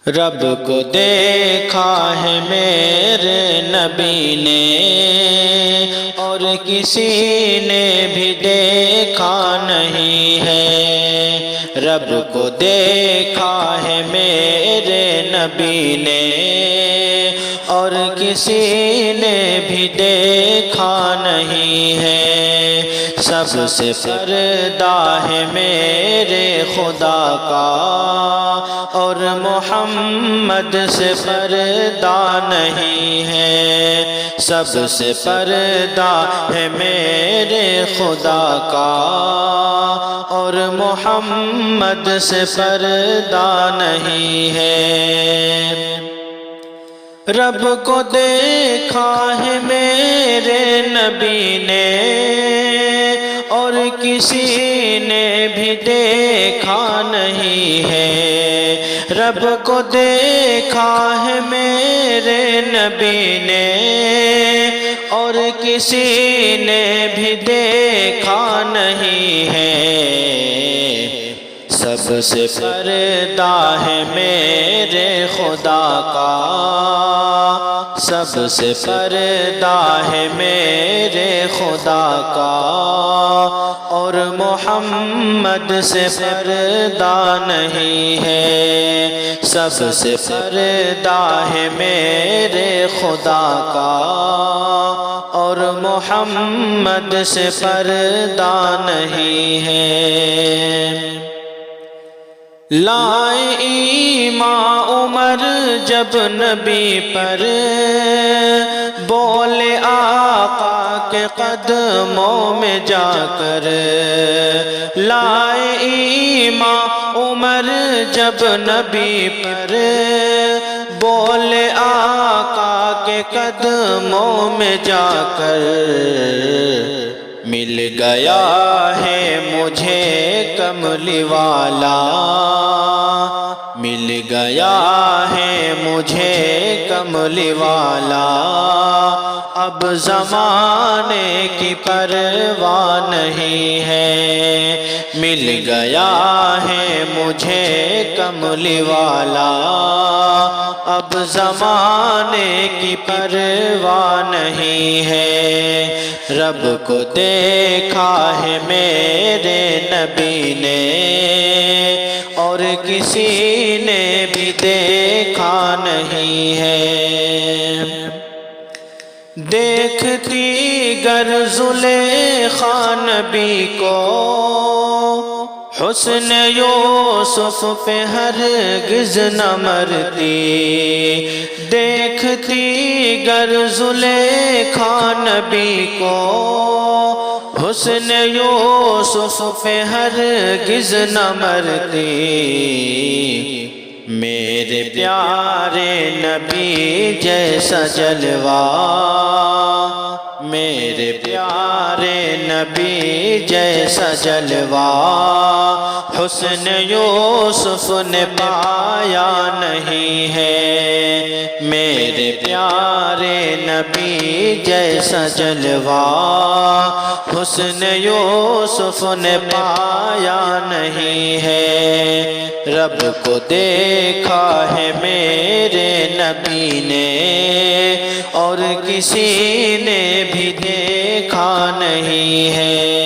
رب کو دیکھا ہے میرے نبی نے اور کسی نے بھی دیکھا نہیں ہے۔ رب کو دیکھا ہے میرے نبی نے اور کسی نے بھی دیکھا نہیں ہے۔ سب سے پردہ ہے میرے خدا کا اور محمد سے پردہ نہیں ہے۔ سب سے پردہ ہے میرے خدا کا اور محمد سے پردہ نہیں ہے۔ رب کو دیکھا ہے میرے نبی نے اور کسی نے بھی دیکھا نہیں ہے۔ رب کو دیکھا ہے میرے نبی نے اور کسی نے بھی دیکھا نہیں ہے۔ سب سے پردہ ہے میرے خدا کا، سب سے پردہ ہے میرے خدا کا اور محمد سے پردہ نہیں ہے۔ سب سے پردہ ہے میرے خدا کا اور محمد سے پردہ نہیں ہے۔ لائے ایمان عمر جب نبی پر، بولے آقا کے قدموں میں جا کر۔ لائے ایمان عمر جب نبی پر، بولے آقا کے قدموں میں جا کر۔ مل گیا ہے مجھے کملی والا، مل گیا ہے مجھے کملی والا، اب زمانے کی پرواہ نہیں ہے۔ مل گیا ہے مجھے کملی والا، اب زمانے کی پرواہ نہیں ہے۔ رب کو دیکھا ہے میرے نبی نے اور کسی نے بھی دیکھا نہیں ہے۔ دیکھتی گر زلیخا نبی کو، حسن یوسف پہ ہرگز نہ مرتی۔ دیکھتی گر زلیخا نبی کو، حسن یوسف پہ ہرگز نہ مرتی۔ میرے پیارے نبی جیسا جلوہ، میرے پیارے نبی جیسا جلوہ، حسن یوسف نے پایا نہیں ہے۔ میرے پیارے نبی جیسا جلوہ، حسن یوسف نے پایا نہیں ہے۔ رب کو دیکھا ہے میرے نبی نے اور کسی نے بھی دیکھا نہیں ہے۔